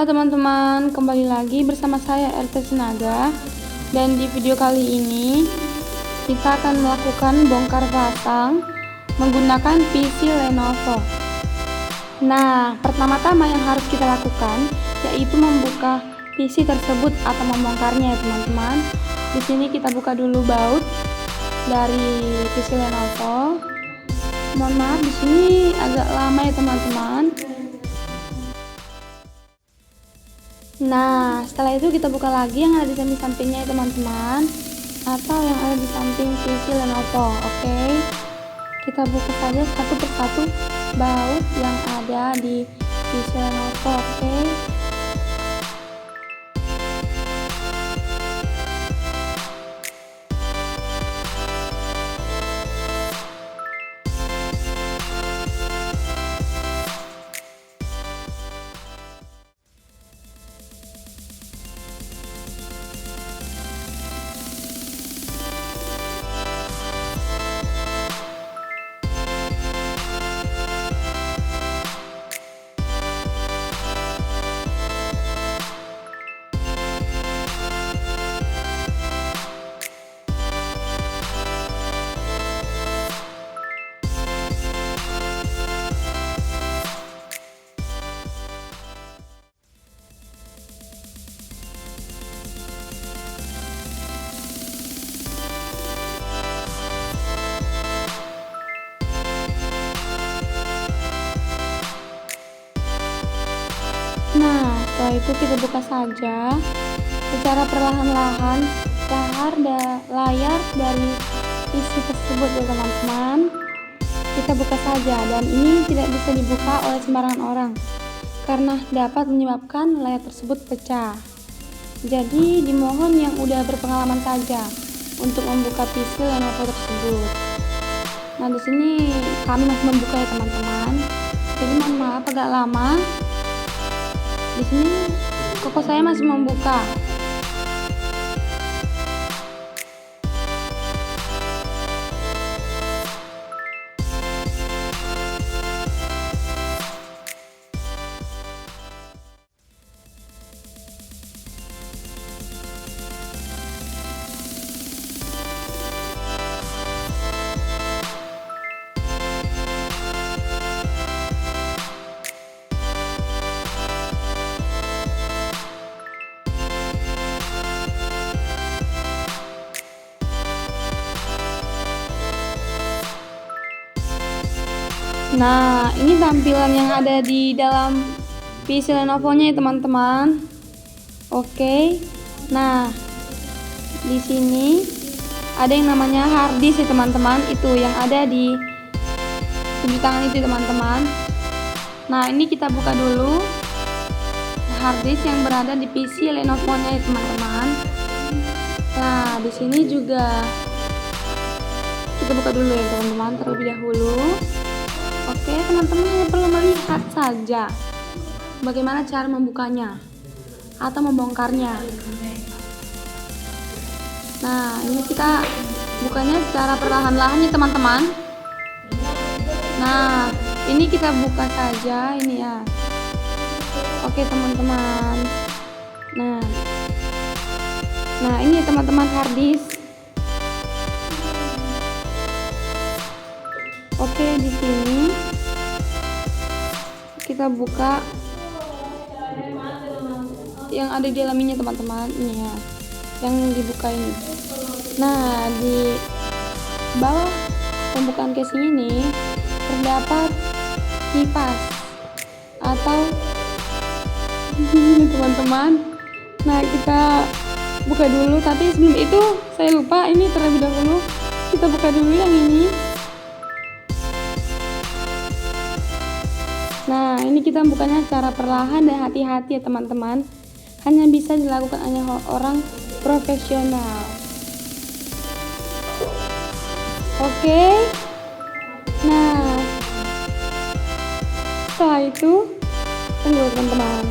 Halo teman-teman, kembali lagi bersama saya RT Sinaga. Dan di video kali ini kita akan melakukan bongkar pasang menggunakan PC Lenovo. Nah, pertama-tama yang harus kita lakukan yaitu membuka PC tersebut atau membongkarnya ya teman-teman. Di sini kita buka dulu baut dari PC Lenovo. Mohon maaf di sini agak lama ya teman-teman. Nah, setelah itu kita buka lagi yang ada di samping-sampingnya ya teman-teman, atau yang ada di samping PC Lenovo. Oke, kita buka saja satu persatu baut yang ada di PC Lenovo. Oke. Nah, setelah itu kita buka saja secara perlahan-lahan layar dari PC tersebut ya teman-teman. Kita buka saja, dan ini tidak bisa dibuka oleh sembarangan orang karena dapat menyebabkan layar tersebut pecah. Jadi dimohon yang udah berpengalaman saja untuk membuka PC Lenovo tersebut. Nah, di sini kami masih membuka ya teman-teman. Jadi mohon maaf agak lama. Di sini koko saya masih membuka. Nah, ini tampilan yang ada di dalam PC Lenovo-nya ya teman-teman. Oke. Nah, di sini ada yang namanya harddisk ya teman-teman, itu yang ada di tunjuk tangan itu teman-teman. Nah, ini kita buka dulu harddisk yang berada di PC Lenovo-nya ya teman-teman. Nah, di sini juga kita buka dulu ya teman-teman terlebih dahulu. Oke, teman-teman hanya perlu melihat saja bagaimana cara membukanya atau membongkarnya. Nah, ini kita bukanya secara perlahan-lahan ya teman-teman. Nah, ini kita buka saja ini ya. Oke teman-teman. Nah ini ya teman-teman harddisk. Oke, di sini kita buka yang ada di dalamnya teman-teman, ini ya, yang dibuka ini. Nah, di bawah pembukaan casing ini terdapat kipas atau ini teman-teman. Nah, kita buka dulu, tapi sebelum itu saya lupa, ini terlebih dahulu kita buka dulu yang ini. Nah, ini kita bukanya secara perlahan dan hati-hati ya teman-teman. Hanya bisa dilakukan hanya orang profesional. Oke. Nah, setelah itu tunggu teman-teman.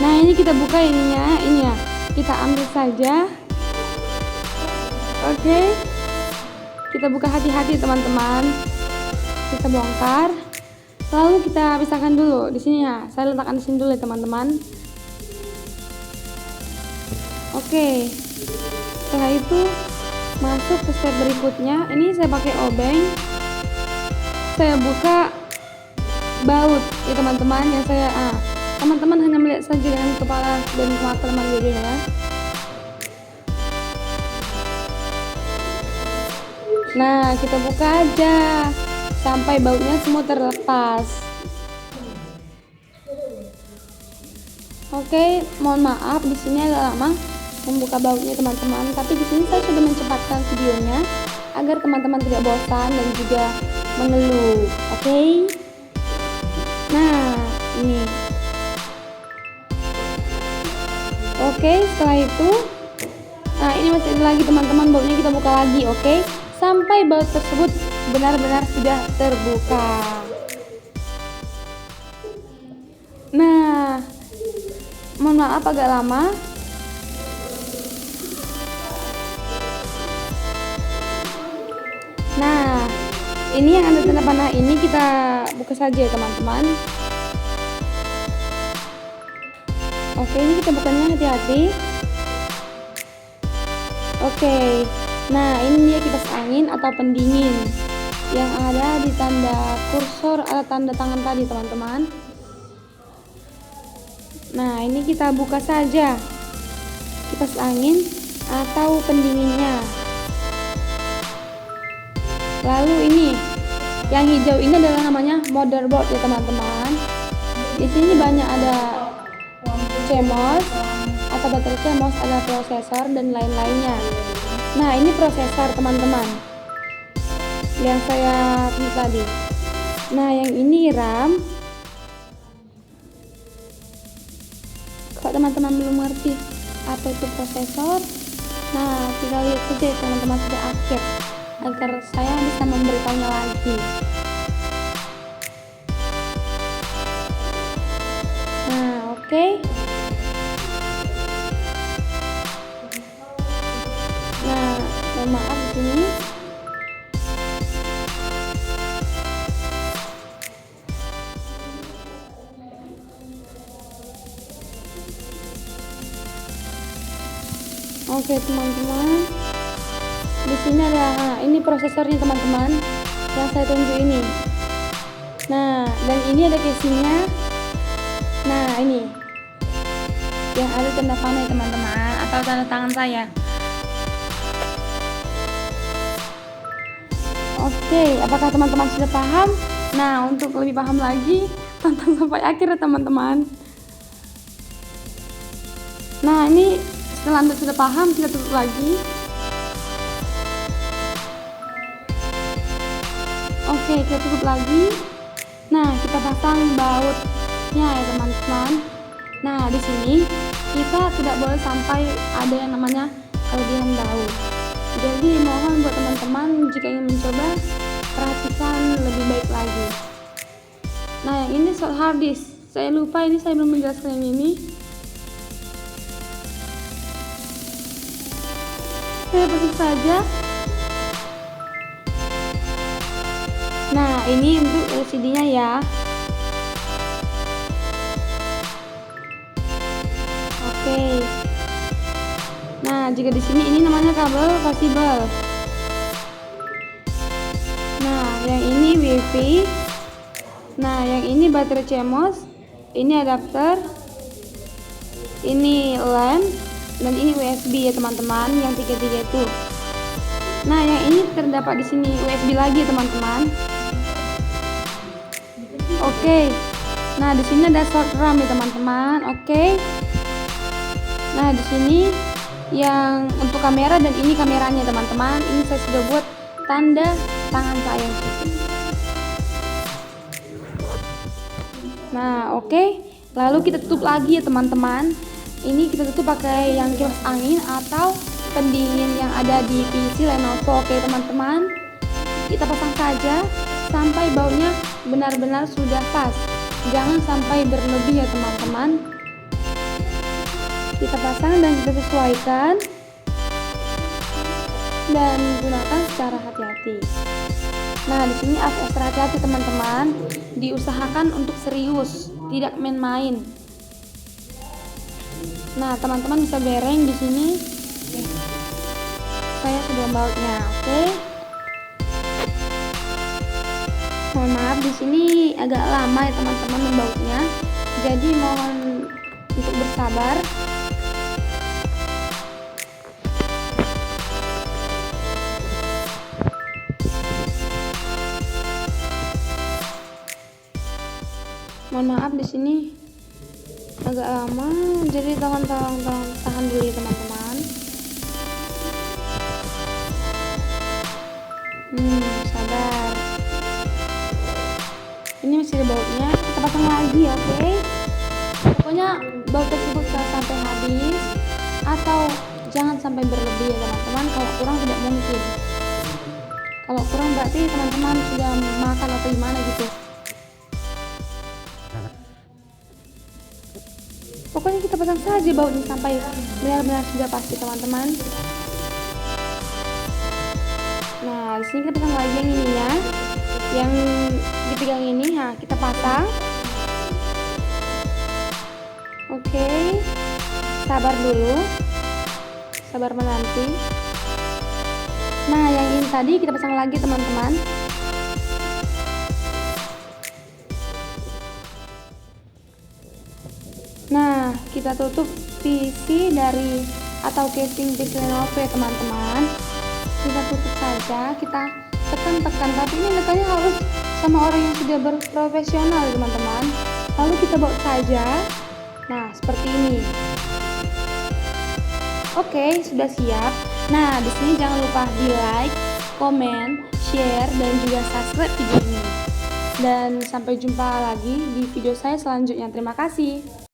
Nah, ini kita buka ininya, ini ya. Kita ambil saja. Oke. Kita buka hati-hati teman-teman. Kita bongkar. Lalu kita pisahkan dulu di sini ya. Saya letakkan di sini dulu ya teman-teman. Oke. Setelah itu masuk ke step berikutnya. Ini saya pakai obeng. Saya buka baut ya teman-teman. Yang saya teman-teman hanya melihat saja dengan kepala dan mata teman videonya. Nah, kita buka aja sampai bautnya semua terlepas. Oke, mohon maaf di sini agak lama membuka bautnya teman-teman, tapi di sini saya sudah mencepatkan videonya agar teman-teman tidak bosan dan juga mengeluh. Oke. Nah, ini. Oke, setelah itu nah ini masih ada lagi teman-teman, bautnya kita buka lagi, oke? Sampai baut tersebut benar-benar sudah terbuka. Nah, mohon maaf agak lama. Nah, ini yang ada tanda panah ini kita buka saja ya teman-teman. Oke, ini kita bukanya hati-hati. Oke, nah ini dia kipas angin atau pendingin yang ada di tanda kursor atau tanda tangan tadi teman-teman. Nah, ini kita buka saja kipas angin atau pendinginnya. Lalu ini yang hijau ini adalah namanya motherboard ya teman-teman. Di sini banyak ada CMOS atau baterai CMOS, ada prosesor dan lain-lainnya. Nah, ini prosesor teman-teman yang saya pilih tadi. Nah, yang ini RAM. Kalau teman-teman belum ngerti apa itu prosesor, nah tinggal lihat saja teman-teman sudah akhir agar saya bisa memberitahunya lagi. Nah, oke. Nah, mohon maaf di sini. Oke teman-teman, di sini ada ini prosesornya teman-teman yang saya tunjuk ini. Nah, dan ini ada casingnya. Nah, ini yang ada tanda panah ya teman-teman atau tanda tangan saya. Oke, apakah teman-teman sudah paham? Nah, untuk lebih paham lagi, tonton sampai akhir ya teman-teman. Nah, ini setelah Anda sudah paham, kita tutup lagi. Oke, kita tutup lagi. Nah, kita pasang bautnya ya teman-teman. Nah, di sini kita tidak boleh sampai ada yang namanya kelebihan baut. Jadi mohon buat teman-teman jika ingin mencoba, perhatikan lebih baik lagi. Nah, yang ini short hard disk. Saya lupa ini, saya belum menjelaskan yang ini. Saya pasang saja. Nah, ini untuk LCD-nya ya. Oke. Nah, jika di sini ini namanya kabel Possible. Nah, yang ini WiFi. Nah, yang ini baterai CMOS. Ini adapter. Ini LAN dan ini USB ya teman-teman, yang tiga-tiga itu. Nah, yang ini terdapat di sini USB lagi ya teman-teman. Oke. Nah, di sini ada short RAM ya teman-teman. Oke. Nah, di sini yang untuk kamera dan ini kameranya teman-teman. Ini saya sudah buat tanda tangan saya. Nah, oke. Lalu kita tutup lagi ya teman-teman. Ini kita tutup pakai yang kipas angin atau pendingin yang ada di PC Lenovo. Oke teman-teman, kita pasang saja sampai bautnya benar-benar sudah pas. Jangan sampai berlebih ya teman-teman. Kita pasang dan kita sesuaikan. dan gunakan secara hati-hati. Nah, di sini harus ekstra hati-hati teman-teman. Diusahakan untuk serius, tidak main-main. Nah, teman-teman bisa bereng di sini. Saya sudah bautnya, oke. Mohon maaf di sini agak lama ya teman-teman membautnya. Jadi mohon untuk bersabar. Mohon maaf di sini agak lama, jadi tolong tahan dulu ya teman-teman. Sabar. Ini masih ada bautnya, kita pasang lagi, oke? Pokoknya baut tersebut sampai habis atau jangan sampai berlebih ya teman-teman. Kalau kurang tidak mungkin. Kalau kurang berarti teman-teman sudah makan atau gimana gitu. Pokoknya kita pasang saja bautnya sampai benar-benar sudah pasti teman-teman. Nah, di sini kita pasang lagi yang ininya, yang dipegang ini. Nah, kita pasang. Oke, sabar dulu, sabar menanti. Nah, yang ini tadi kita pasang lagi teman-teman. Nah, kita tutup PC dari atau casing PC Lenovo ya teman-teman. Kita tutup saja, kita tekan-tekan, tapi ini tekannya harus sama orang yang sudah berprofesional ya teman-teman. Lalu kita baut saja. Nah, seperti ini. Oke, sudah siap. Nah, di sini jangan lupa di like, komen, share, dan juga subscribe video ini. Dan sampai jumpa lagi di video saya selanjutnya. Terima kasih.